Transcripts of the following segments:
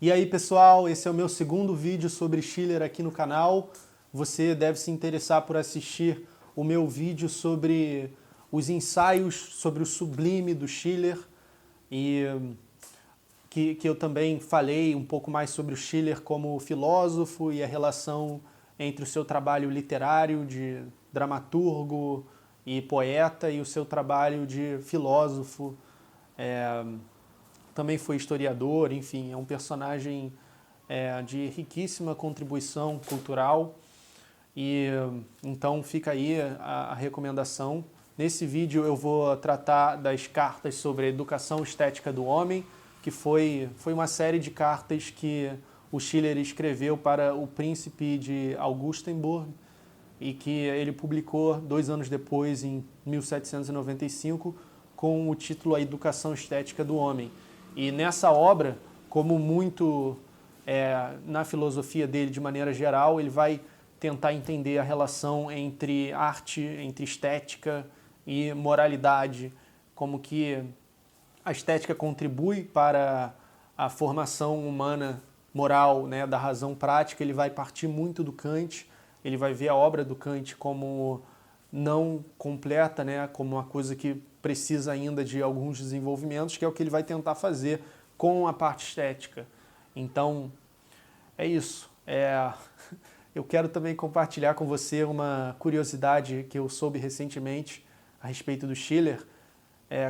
E aí pessoal, esse é o meu segundo vídeo sobre Schiller aqui no canal. Você deve se interessar por assistir o meu vídeo sobre os ensaios sobre o sublime do Schiller e que eu também falei um pouco mais sobre o Schiller como filósofo e a relação entre o seu trabalho literário de dramaturgo e poeta e o seu trabalho de filósofo. Também foi historiador, enfim, é um personagem de riquíssima contribuição cultural e então fica aí a recomendação. Nesse vídeo eu vou tratar das cartas sobre a educação estética do homem, que foi uma série de cartas que o Schiller escreveu para o príncipe de Augustenburg e que ele publicou 2 anos depois, em 1795, com o título A Educação Estética do Homem. E nessa obra, como muito na filosofia dele de maneira geral, ele vai tentar entender a relação entre arte, entre estética e moralidade, como que a estética contribui para a formação humana moral, né, da razão prática. Ele vai partir muito do Kant, ele vai ver a obra do Kant como não completa, né, como uma coisa que precisa ainda de alguns desenvolvimentos, que é o que ele vai tentar fazer com a parte estética. Então, é isso. Eu quero também compartilhar com você uma curiosidade que eu soube recentemente a respeito do Schiller.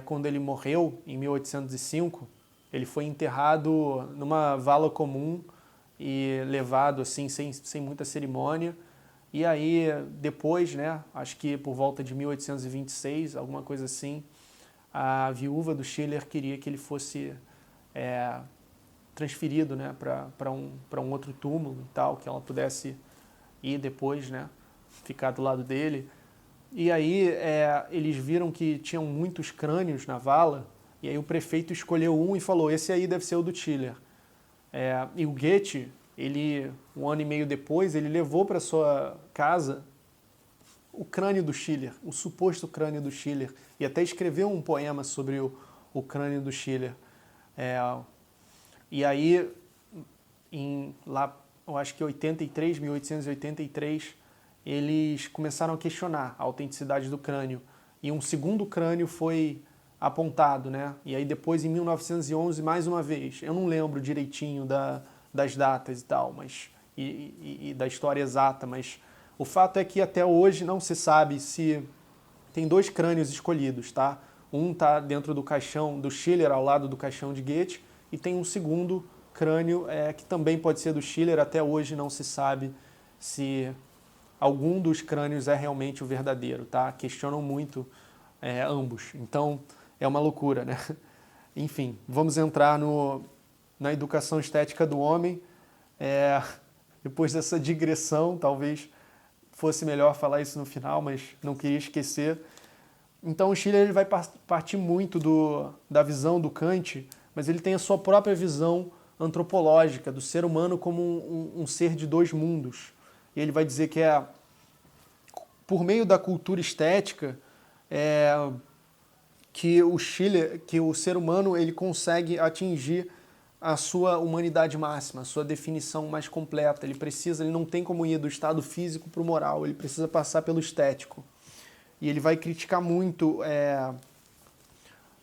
Quando ele morreu, em 1805, ele foi enterrado numa vala comum e levado assim, sem muita cerimônia. E aí, depois, né, acho que por volta de 1826, alguma coisa assim, a viúva do Schiller queria que ele fosse transferido, né, para um outro túmulo e tal, que ela pudesse ir depois, né, ficar do lado dele. E aí eles viram que tinham muitos crânios na vala, e aí o prefeito escolheu um e falou, esse aí deve ser o do Schiller. E o Goethe, ele, 1 ano e meio depois, ele levou para sua casa o crânio do Schiller, o suposto crânio do Schiller, e até escreveu um poema sobre o crânio do Schiller. E aí, lá, eu acho que 1883, eles começaram a questionar a autenticidade do crânio. E um segundo crânio foi apontado, né? E aí depois, em 1911, mais uma vez. Eu não lembro direitinho das datas e tal, mas e da história exata, mas o fato é que até hoje não se sabe se tem 2 crânios escolhidos, tá? Um está dentro do caixão do Schiller, ao lado do caixão de Goethe, e tem um segundo crânio que também pode ser do Schiller. Até hoje não se sabe se algum dos crânios é realmente o verdadeiro, tá? Questionam muito ambos. Então, é uma loucura, né? Enfim, vamos entrar na educação estética do homem. Depois dessa digressão, talvez fosse melhor falar isso no final, mas não queria esquecer. Então, o Schiller ele vai partir muito da visão do Kant, mas ele tem a sua própria visão antropológica do ser humano como um ser de 2 mundos. E ele vai dizer que por meio da cultura estética que o ser humano ele consegue atingir a sua humanidade máxima, a sua definição mais completa. Ele não tem como ir do estado físico para o moral, ele precisa passar pelo estético. E ele vai criticar muito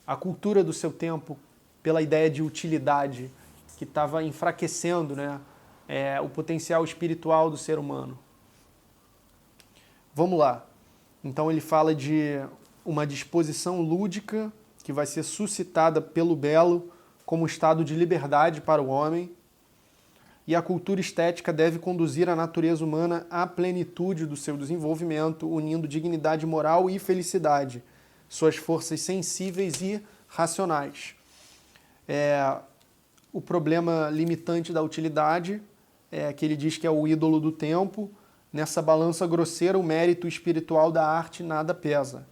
a cultura do seu tempo pela ideia de utilidade, que estava enfraquecendo, né, o potencial espiritual do ser humano. Vamos lá. Então ele fala de uma disposição lúdica que vai ser suscitada pelo belo como estado de liberdade para o homem, e a cultura estética deve conduzir a natureza humana à plenitude do seu desenvolvimento, unindo dignidade moral e felicidade, suas forças sensíveis e racionais. O problema limitante da utilidade, que ele diz que é o ídolo do tempo. Nessa balança grosseira, o mérito espiritual da arte nada pesa.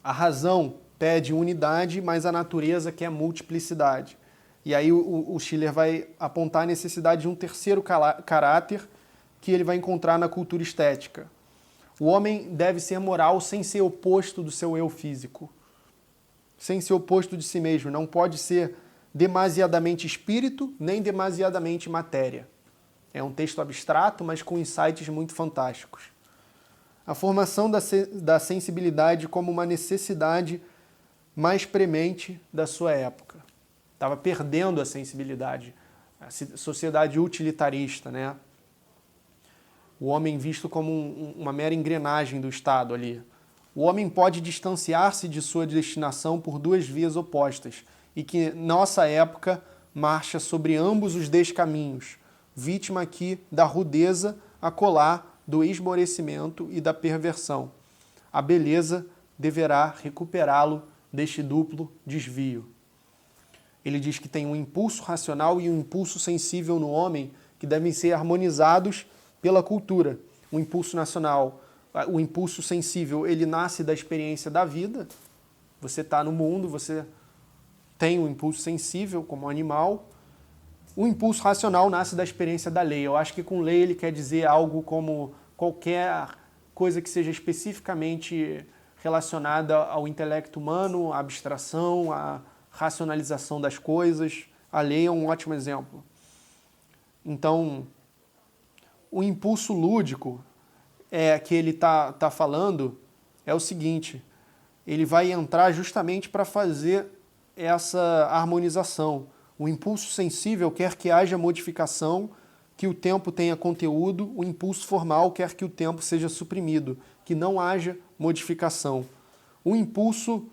A razão pede unidade, mas a natureza quer multiplicidade. E aí o Schiller vai apontar a necessidade de um terceiro caráter que ele vai encontrar na cultura estética. O homem deve ser moral sem ser oposto do seu eu físico, sem ser oposto de si mesmo. Não pode ser demasiadamente espírito, nem demasiadamente matéria. É um texto abstrato, mas com insights muito fantásticos. A formação da sensibilidade como uma necessidade mais premente da sua época. Estava perdendo a sensibilidade. A sociedade utilitarista, né? O homem visto como uma mera engrenagem do Estado ali. O homem pode distanciar-se de sua destinação por duas vias opostas, e que nossa época marcha sobre ambos os descaminhos, vítima aqui da rudeza acolá do esmorecimento e da perversão. A beleza deverá recuperá-lo deste duplo desvio. Ele diz que tem um impulso racional e um impulso sensível no homem que devem ser harmonizados pela cultura. O impulso nacional, o impulso sensível, ele nasce da experiência da vida. Você está no mundo, você tem um impulso sensível como animal. O impulso racional nasce da experiência da lei. Eu acho que com lei ele quer dizer algo como qualquer coisa que seja especificamente relacionada ao intelecto humano, à abstração, à racionalização das coisas. A lei é um ótimo exemplo. Então, o impulso lúdico que ele está falando é o seguinte: ele vai entrar justamente para fazer essa harmonização. O impulso sensível quer que haja modificação, que o tempo tenha conteúdo. O impulso formal quer que o tempo seja suprimido, que não haja modificação. O impulso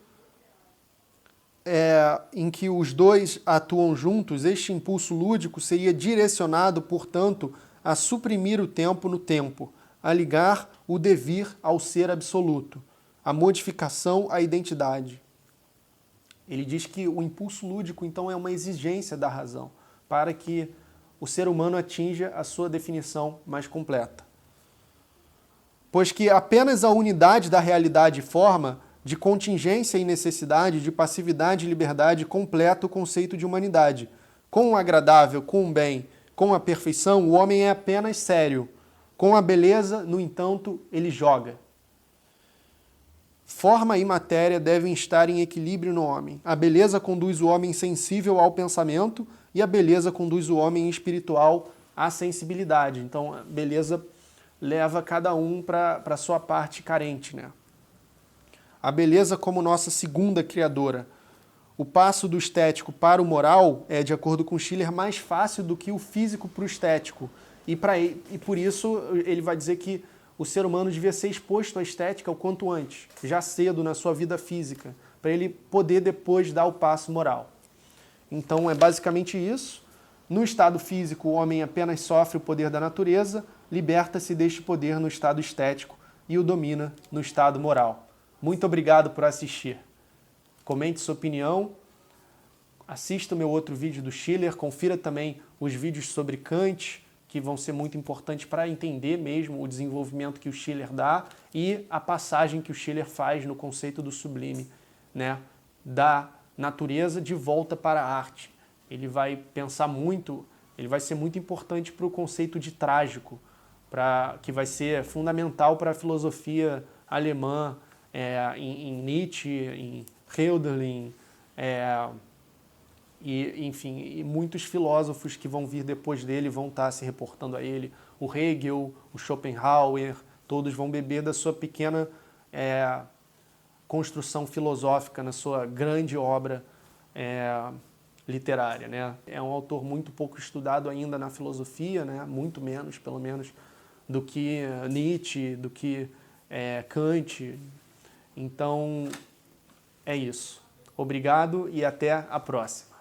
em que os dois atuam juntos, este impulso lúdico seria direcionado, portanto, a suprimir o tempo no tempo, a ligar o devir ao ser absoluto, a modificação à identidade. Ele diz que o impulso lúdico, então, é uma exigência da razão para que o ser humano atinja a sua definição mais completa. Pois que apenas a unidade da realidade e forma, de contingência e necessidade, de passividade e liberdade, completa o conceito de humanidade. Com o agradável, com o bem, com a perfeição, o homem é apenas sério. Com a beleza, no entanto, ele joga. Forma e matéria devem estar em equilíbrio no homem. A beleza conduz o homem sensível ao pensamento e a beleza conduz o homem espiritual à sensibilidade. Então, a beleza leva cada um para a sua parte carente, né? A beleza como nossa segunda criadora. O passo do estético para o moral é, de acordo com Schiller, mais fácil do que o físico para o estético. E por isso ele vai dizer que o ser humano devia ser exposto à estética o quanto antes, já cedo na sua vida física, para ele poder depois dar o passo moral. Então é basicamente isso. No estado físico, o homem apenas sofre o poder da natureza, liberta-se deste poder no estado estético e o domina no estado moral. Muito obrigado por assistir. Comente sua opinião, assista o meu outro vídeo do Schiller, confira também os vídeos sobre Kant, que vão ser muito importantes para entender mesmo o desenvolvimento que o Schiller dá e a passagem que o Schiller faz no conceito do sublime, né, da natureza de volta para a arte. Ele vai pensar muito, ele vai ser muito importante para o conceito de trágico, que vai ser fundamental para a filosofia alemã, em Nietzsche, em Hölderlin, e, enfim, e muitos filósofos que vão vir depois dele vão estar se reportando a ele. O Hegel, o Schopenhauer, todos vão beber da sua pequena construção filosófica, na sua grande obra literária, né? É um autor muito pouco estudado ainda na filosofia, né? Muito menos, pelo menos, do que Nietzsche, do que Kant. Então, é isso. Obrigado e até a próxima.